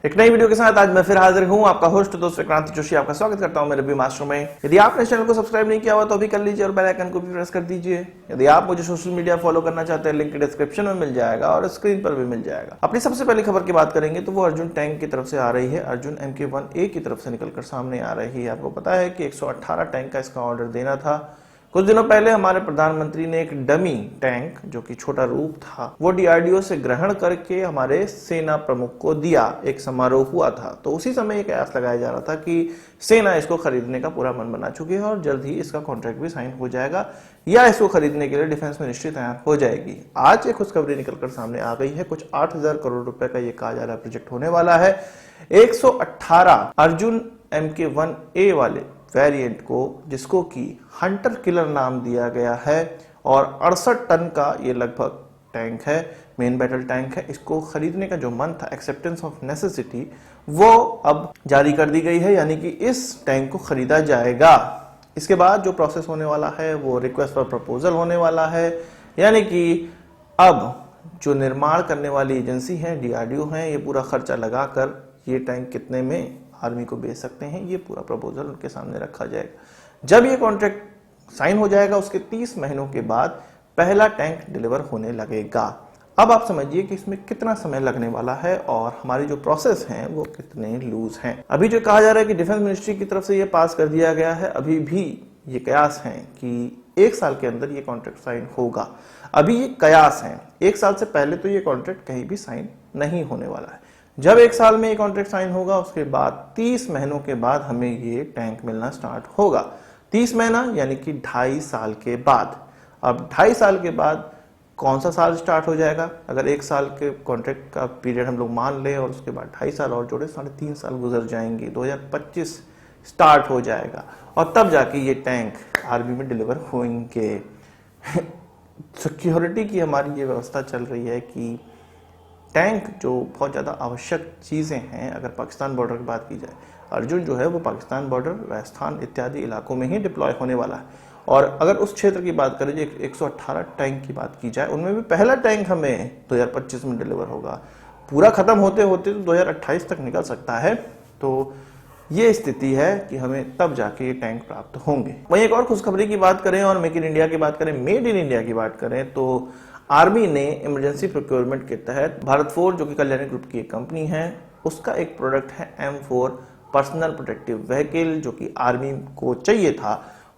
एक नई वीडियो के साथ आज मैं फिर हाजिर हूं, आपका होस्ट दोस्त विक्रांत जोशी। आपका स्वागत करता हूं मेरे रिव्यू मास्टर में। यदि आपने इस चैनल को सब्सक्राइब नहीं किया हुआ तो अभी कर लीजिए और बेल आइकन को भी प्रेस कर दीजिए। यदि आप मुझे सोशल मीडिया फॉलो करना चाहते हैं, लिंक डिस्क्रिप्शन में मिल जाएगा और स्क्रीन पर भी मिल जाएगा। अपनी सबसे पहली खबर की बात करेंगे तो वो अर्जुन टैंक की तरफ से आ रही है। अर्जुन MK1A की तरफ से निकलकर सामने आ रही है। आपको पता है कि 118 टैंक का इसका ऑर्डर देना था। कुछ दिनों पहले हमारे प्रधानमंत्री ने एक डमी टैंक, जो कि छोटा रूप था, वो DRDO से ग्रहण करके हमारे सेना प्रमुख को दिया। एक समारोह हुआ था, तो उसी समय एक कयास लगाया जा रहा था कि सेना इसको खरीदने का पूरा मन बना चुकी है और जल्द ही इसका कॉन्ट्रैक्ट भी साइन हो जाएगा या इसको खरीदने के लिए डिफेंस मिनिस्ट्री तैयार हो जाएगी। आज एक खुशखबरी निकलकर सामने आ गई है। कुछ 8,000 करोड़ रुपए का ये कहा जा रहा प्रोजेक्ट होने वाला है। 118 अर्जुन MK1A वाले वेरिएंट को, जिसको कि हंटर किलर नाम दिया गया है, और 68 टन का ये लगभग टैंक है, मेन बैटल टैंक है। इसको खरीदने का जो मन था, एक्सेप्टेंस ऑफ नेसेसिटी, वो अब जारी कर दी गई है, यानी कि इस टैंक को खरीदा जाएगा। इसके बाद जो प्रोसेस होने वाला है वो रिक्वेस्ट फॉर प्रपोजल होने वाला है, यानी कि अब जो निर्माण करने वाली एजेंसी है, DRDO है, ये पूरा खर्चा लगाकर ये टैंक कितने में आर्मी को बेच सकते हैं, ये पूरा प्रपोजल उनके सामने रखा जाएगा। जब ये कॉन्ट्रैक्ट साइन हो जाएगा, उसके 30 महीनों के बाद पहला टैंक डिलीवर होने लगेगा। अब आप समझिए कि इसमें कितना समय लगने वाला है और हमारी जो प्रोसेस है वो कितने लूज हैं। अभी जो कहा जा रहा है कि डिफेंस मिनिस्ट्री की तरफ से ये पास कर दिया गया है, अभी भी ये कयास है कि 1 साल के अंदर ये कॉन्ट्रैक्ट साइन होगा। अभी ये कयास है, 1 साल से पहले तो ये कॉन्ट्रैक्ट कहीं भी साइन नहीं होने वाला है। जब 1 साल में ये कॉन्ट्रैक्ट साइन होगा, उसके बाद 30 महीनों के बाद हमें ये टैंक मिलना स्टार्ट होगा। 30 महीना यानी कि 2.5 साल के बाद। अब 2.5 साल के बाद कौन सा साल स्टार्ट हो जाएगा? अगर 1 साल के कॉन्ट्रैक्ट का पीरियड हम लोग मान लें और उसके बाद 2.5 साल और जोड़े, 3.5 साल गुजर जाएंगे, 2025 स्टार्ट हो जाएगा और तब जाके ये टैंक आर्मी में डिलीवर होंगे। सिक्योरिटी की हमारी ये व्यवस्था चल रही है कि टैंक जो बहुत ज़्यादा आवश्यक चीज़ें हैं, अगर पाकिस्तान बॉर्डर की बात की जाए, अर्जुन जो है वो पाकिस्तान बॉर्डर, राजस्थान इत्यादि इलाकों में ही डिप्लॉय होने वाला है। और अगर उस क्षेत्र की बात करें, जो 118 टैंक की बात की जाए, उनमें भी पहला टैंक हमें 2025 में डिलीवर होगा। पूरा खत्म होते होते तो 2028 तक निकल सकता है। तो ये स्थिति है कि हमें तब जाके ये टैंक प्राप्त होंगे। वहीं एक और खुशखबरी की बात करें और मेक इन इंडिया की बात करें, मेड इन इंडिया की बात करें, तो आर्मी ने इमरजेंसी प्रोक्योरमेंट के तहत भारत फोर्स, जो कि कल्याणी ग्रुप की एक कंपनी है, उसका एक प्रोडक्ट है M4 पर्सनल प्रोटेक्टिव व्हीकल, जो कि आर्मी को चाहिए था,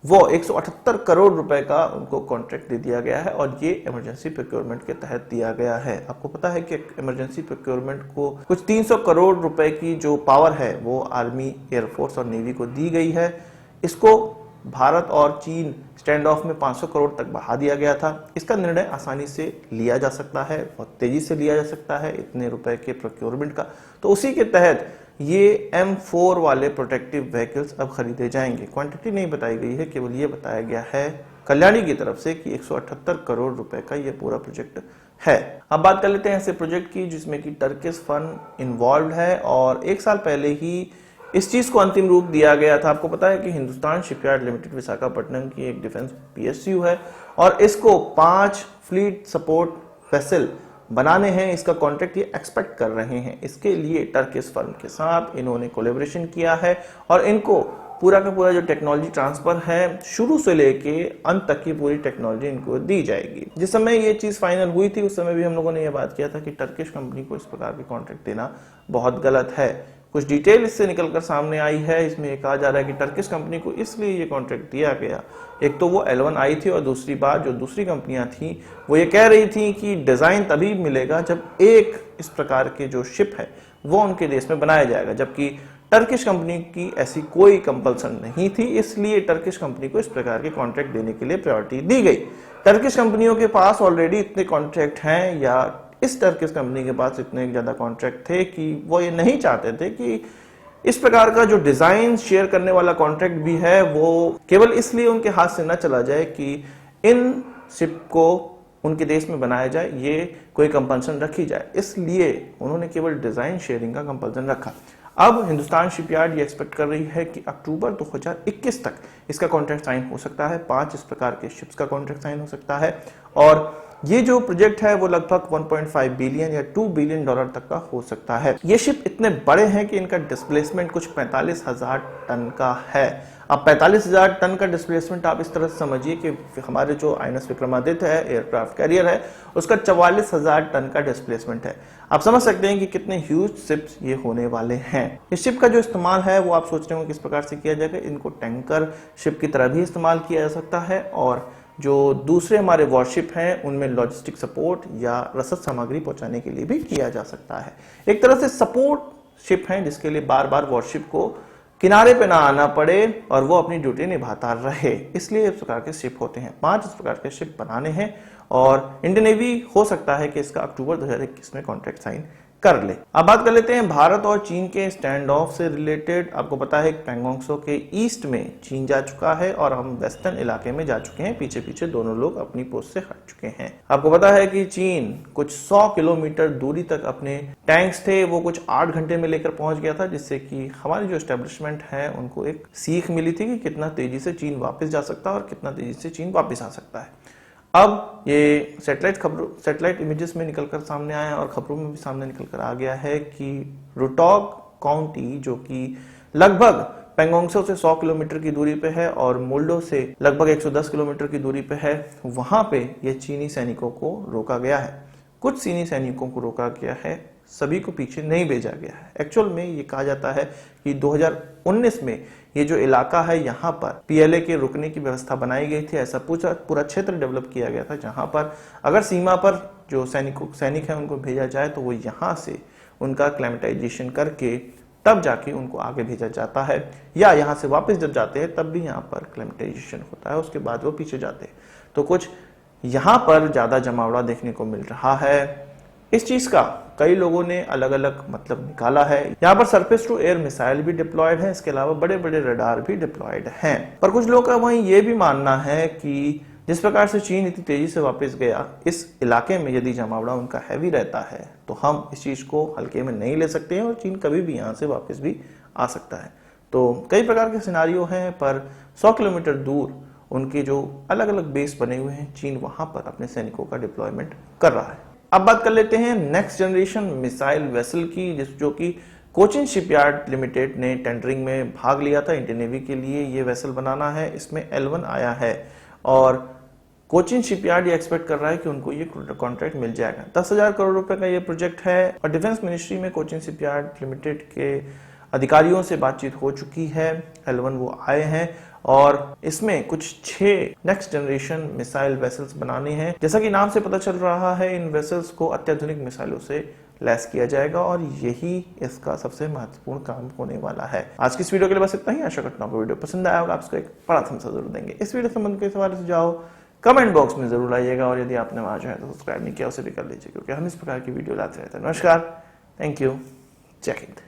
वो 178 करोड़ रुपए का उनको कॉन्ट्रैक्ट दे दिया गया है और ये इमरजेंसी प्रोक्योरमेंट के तहत दिया गया है। आपको पता है कि इमरजेंसी प्रोक्योरमेंट को कुछ 300 करोड़ रुपए की जो पावर है वो आर्मी, एयरफोर्स और नेवी को दी गई है। इसको भारत और चीन स्टैंड ऑफ में 500 करोड़ तक बढ़ा दिया गया था। इसका निर्णय आसानी से लिया जा सकता है, बहुत तेजी से लिया जा सकता है इतने रुपए के प्रोक्योरमेंट का। तो उसी के तहत ये M4 वाले प्रोटेक्टिव व्हीकल्स अब खरीदे जाएंगे। क्वांटिटी नहीं बताई गई है, केवल ये बताया गया है कल्याणी की तरफ से कि 178 करोड़ रुपए का ये पूरा प्रोजेक्ट है। अब बात कर लेते हैं ऐसे प्रोजेक्ट की जिसमें कि टर्किश फंड इन्वॉल्व है और 1 साल पहले ही इस चीज को अंतिम रूप दिया गया था। आपको पता है कि हिंदुस्तान शिपयार्ड लिमिटेड विशाखापट्टनम की एक डिफेंस PSU है और इसको 5 फ्लीट सपोर्ट वेसल बनाने हैं। इसका कॉन्ट्रैक्ट ये एक्सपेक्ट कर रहे हैं। इसके लिए टर्किश फर्म के साथ इन्होंने कोलैबोरेशन किया है और इनको पूरा का पूरा जो टेक्नोलॉजी ट्रांसफर है, शुरू से लेके अंत तक की पूरी टेक्नोलॉजी इनको दी जाएगी। जिस समय ये चीज फाइनल हुई थी, उस समय भी हम लोगों ने ये बात किया था कि टर्किश कंपनी को इस प्रकार के कॉन्ट्रैक्ट देना बहुत गलत है। कुछ डिटेल इससे निकलकर सामने आई है। इसमें ये कहा जा रहा है कि टर्किश कंपनी को इसलिए ये कॉन्ट्रैक्ट दिया गया, एक तो वो L1 आई थी और दूसरी बात, जो दूसरी कंपनियां थी वो ये कह रही थी कि डिजाइन तभी मिलेगा जब एक इस प्रकार के जो शिप है वो उनके देश में बनाया जाएगा, जबकि टर्किश कंपनी की ऐसी कोई कंपल्सन नहीं थी। इसलिए टर्किश कंपनी को इस प्रकार के कॉन्ट्रैक्ट देने के लिए प्रायोरिटी दी गई। टर्किश कंपनियों के पास ऑलरेडी इतने कॉन्ट्रैक्ट हैं या इस टर्किश कंपनी के पास इतने ज्यादा कॉन्ट्रैक्ट थे कि वो ये नहीं चाहते थे कि इस प्रकार का जो डिजाइन शेयर करने वाला कॉन्ट्रैक्ट भी है वो केवल इसलिए उनके हाथ से न चला जाए कि इन शिप को उनके देश में बनाया जाए, ये कोई कंपल्सन रखी जाए। इसलिए उन्होंने केवल डिजाइन शेयरिंग का कंपल्सन रखा। अब हिंदुस्तान शिपयार्ड ये एक्सपेक्ट कर रही है कि अक्टूबर 2021 तक इसका कॉन्ट्रैक्ट साइन हो सकता है। 5 इस प्रकार के शिप्स का कॉन्ट्रैक्ट साइन हो सकता है और ये जो प्रोजेक्ट है वो लगभग 1.5 बिलियन या 2 बिलियन डॉलर तक का हो सकता है। ये शिप इतने बड़े हैं कि इनका डिस्प्लेसमेंट कुछ 45,000 टन का है। अब 45,000 टन का डिस्प्लेसमेंट आप इस तरह से समझिए कि हमारे जो आईएनएस विक्रमादित्य है, एयरक्राफ्ट कैरियर है, उसका 44,000 टन का डिस्प्लेसमेंट है। आप समझ सकते हैं कि कितने ह्यूज शिप्स ये होने वाले हैं। इस शिप का जो इस्तेमाल है वो आप सोच रहे होंगे किस प्रकार से किया जाएगा। इनको टैंकर शिप की तरह भी इस्तेमाल किया जा सकता है और जो दूसरे हमारे वॉरशिप हैं उनमें लॉजिस्टिक सपोर्ट या रसद सामग्री पहुंचाने के लिए भी किया जा सकता है। एक तरह से सपोर्ट शिप है जिसके लिए बार बार वॉरशिप को किनारे पे ना आना पड़े और वो अपनी ड्यूटी निभाता रहे, इसलिए इस प्रकार के शिप होते हैं। 5 इस प्रकार के शिप बनाने हैं और इंडियन नेवी हो सकता है कि इसका अक्टूबर 2021 में कॉन्ट्रैक्ट साइन कर ले। अब बात कर लेते हैं भारत और चीन के स्टैंड ऑफ से रिलेटेड। आपको पता है पैंगोंग त्सो के ईस्ट में चीन जा चुका है और हम वेस्टर्न इलाके में जा चुके हैं। पीछे पीछे दोनों लोग अपनी पोस्ट से हट चुके हैं। आपको पता है कि चीन कुछ 100 किलोमीटर दूरी तक अपने टैंक्स थे वो कुछ 8 घंटे में लेकर पहुंच गया था, जिससे कि हमारी जो एस्टेब्लिशमेंट है उनको एक सीख मिली थी कि कितना तेजी से चीन वापस जा सकता है और कितना तेजी से चीन वापस आ सकता है। अब ये सैटेलाइट इमेजेस में निकलकर सामने आया और खबरों में भी सामने निकलकर आ गया है कि रुटोग काउंटी, जो कि लगभग पैंगोंग त्सो से 100 किलोमीटर की दूरी पे है और मोल्डो से लगभग 110 किलोमीटर की दूरी पे है, वहां पे ये चीनी सैनिकों को रोका गया है। कुछ चीनी सैनिकों को रोका गया है, सभी को पीछे नहीं भेजा गया है। एक्चुअल में ये कहा जाता है कि 2019 में ये जो इलाका है यहाँ पर पीएलए के रुकने की व्यवस्था बनाई गई थी। ऐसा पूरा क्षेत्र डेवलप किया गया था जहां पर अगर सीमा पर जो सैनिक है उनको भेजा जाए तो वो यहाँ से उनका क्लेमेटाइजेशन करके तब जाके उनको आगे भेजा जाता है, या यहाँ से वापस जब जाते हैं तब भी यहाँ पर क्लेमेटाइजेशन होता है, उसके बाद वो पीछे जाते हैं। तो कुछ यहाँ पर ज्यादा जमावड़ा देखने को मिल रहा है। इस चीज का कई लोगों ने अलग अलग मतलब निकाला है। यहाँ पर सरफेस टू एयर मिसाइल भी डिप्लॉयड है, इसके अलावा बड़े बड़े रडार भी डिप्लॉयड हैं। पर कुछ लोगों का वहीं ये भी मानना है कि जिस प्रकार से चीन इतनी तेजी से वापस गया, इस इलाके में यदि जमावड़ा उनका हैवी रहता है तो हम इस चीज को हल्के में नहीं ले सकते हैं और चीन कभी भी यहाँ से वापस भी आ सकता है। तो कई प्रकार के सिनारियो हैं, पर 100 किलोमीटर दूर उनके जो अलग अलग बेस बने हुए हैं, चीन वहां पर अपने सैनिकों का डिप्लॉयमेंट कर रहा है। अब बात कर लेते हैं नेक्स्ट जनरेशन मिसाइल वेसल की, जो कि कोचिन शिपयार्ड लिमिटेड ने टेंडरिंग में भाग लिया था। इंडियन नेवी के लिए ये वेसल बनाना है, इसमें L1 आया है और कोचिन शिपयार्ड ये एक्सपेक्ट कर रहा है कि उनको ये कॉन्ट्रैक्ट मिल जाएगा। 10,000 करोड़ रुपए का ये प्रोजेक्ट है और डिफेंस मिनिस्ट्री में कोचिन शिपयार्ड लिमिटेड के अधिकारियों से बातचीत हो चुकी है। L1 वो आए हैं और इसमें कुछ 6 नेक्स्ट जनरेशन मिसाइल वेसल्स बनाने हैं। जैसा कि नाम से पता चल रहा है, इन वेसल्स को अत्याधुनिक मिसाइलों से लैस किया जाएगा और यही इसका सबसे महत्वपूर्ण काम होने वाला है। आज की इस वीडियो के लिए बस इतना ही। आशा करता हूं आपको वीडियो पसंद आया होगा। आप इसको एक बड़ा थम्स अप जरूर देंगे। इस वीडियो संबंध के सवाल सुझाव कमेंट बॉक्स में जरूर आइएगा और यदि आपने वहां जो है तो सब्सक्राइब नहीं किया उसे भी कर लीजिए, क्योंकि हम इस प्रकार की वीडियो लाते रहते हैं। नमस्कार, थैंक यू, जय हिंद।